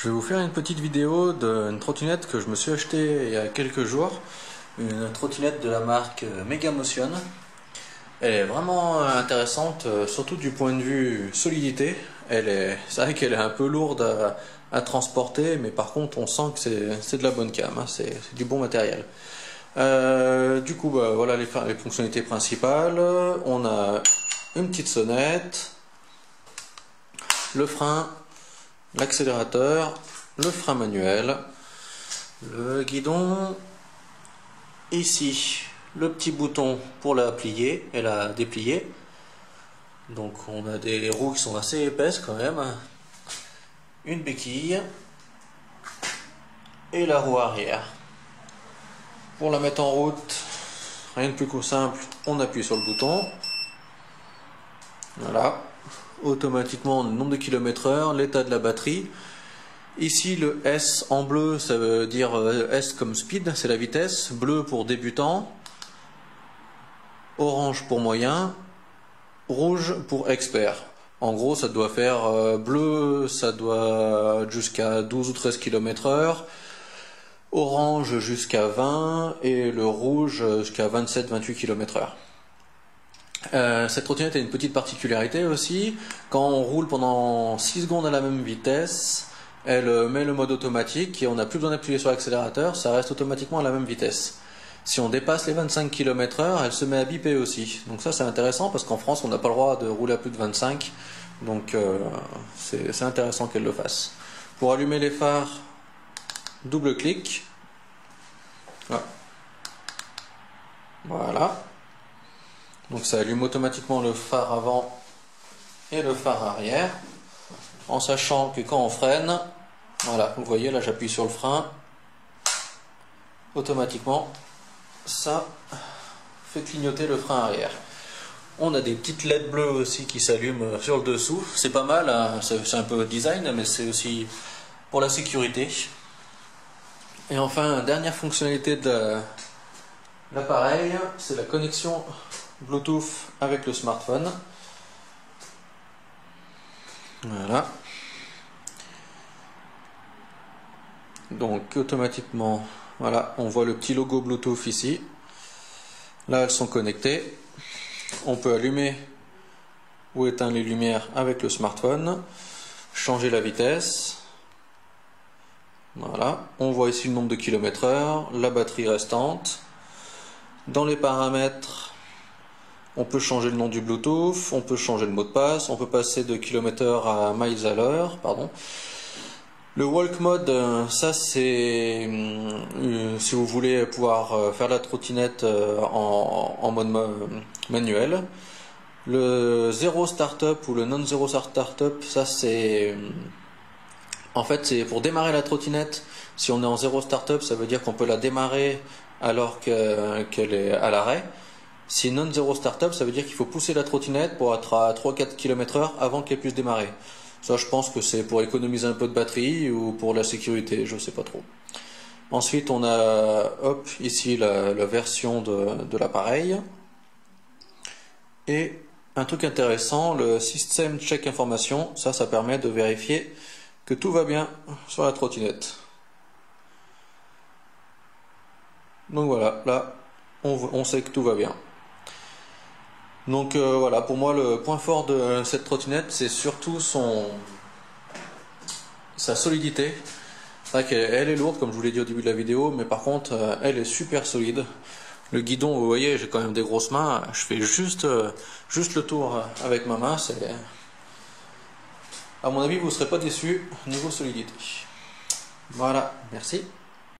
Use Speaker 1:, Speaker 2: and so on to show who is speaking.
Speaker 1: Je vais vous faire une petite vidéo d'une trottinette que je me suis achetée il y a quelques jours. Une trottinette de la marque Megamotion. Elle est vraiment intéressante, surtout du point de vue solidité. C'est vrai qu'elle est un peu lourde à transporter, mais par contre on sent que c'est de la bonne cam, hein, c'est du bon matériel. Du coup, voilà les fonctionnalités principales. On a une petite sonnette, le frein, l'accélérateur, le frein manuel, le guidon, ici le petit bouton pour la plier et la déplier. Donc on a des roues qui sont assez épaisses quand même, une béquille et la roue arrière. Pour la mettre en route, rien de plus simple, on appuie sur le bouton. Voilà, automatiquement le nombre de kilomètres/heure, l'état de la batterie. Ici le S en bleu, ça veut dire S comme speed, c'est la vitesse, bleu pour débutant, orange pour moyen, rouge pour expert. En gros ça doit faire bleu, ça doit jusqu'à 12 ou 13 km/h, orange jusqu'à 20 et le rouge jusqu'à 27-28 km/h. Cette trottinette a une petite particularité aussi, quand on roule pendant 6 secondes à la même vitesse, elle met le mode automatique et on n'a plus besoin d'appuyer sur l'accélérateur, ça reste automatiquement à la même vitesse. Si on dépasse les 25 km/h, elle se met à biper aussi. Donc ça c'est intéressant parce qu'en France on n'a pas le droit de rouler à plus de 25, donc c'est intéressant qu'elle le fasse. Pour allumer les phares, double clic. Voilà. Donc ça allume automatiquement le phare avant et le phare arrière, en sachant que quand on freine, voilà, vous voyez là j'appuie sur le frein, automatiquement ça fait clignoter le frein arrière. On a des petites LED bleues aussi qui s'allument sur le dessous, c'est pas mal, hein, c'est un peu design mais c'est aussi pour la sécurité. Et enfin, dernière fonctionnalité de l'appareil, c'est la connexion Bluetooth avec le smartphone. Voilà. Donc automatiquement, voilà, on voit le petit logo Bluetooth ici. Là, elles sont connectées. On peut allumer ou éteindre les lumières avec le smartphone, changer la vitesse. Voilà, on voit ici le nombre de kilomètres/heure, la batterie restante. Dans les paramètres, on peut changer le nom du Bluetooth, on peut changer le mot de passe, on peut passer de km/h à miles à l'heure, pardon. Le walk mode, ça c'est si vous voulez pouvoir faire la trottinette en mode manuel. Le zéro startup ou le non zéro startup, ça c'est en fait c'est pour démarrer la trottinette. Si on est en zéro startup, ça veut dire qu'on peut la démarrer alors qu'elle est à l'arrêt. Si non zéro startup, ça veut dire qu'il faut pousser la trottinette pour être à 3-4 km/h avant qu'elle puisse démarrer. Ça, je pense que c'est pour économiser un peu de batterie ou pour la sécurité, je sais pas trop. Ensuite, on a ici la version de l'appareil. Et un truc intéressant, le System Check Information, ça permet de vérifier que tout va bien sur la trottinette. Donc voilà, là, on sait que tout va bien. Donc voilà, pour moi le point fort de cette trottinette, c'est surtout sa solidité. C'est vrai qu'elle est lourde, comme je vous l'ai dit au début de la vidéo, mais par contre elle est super solide. Le guidon, vous voyez, j'ai quand même des grosses mains, je fais juste le tour avec ma main. À mon avis, vous ne serez pas déçus niveau solidité. Voilà, merci.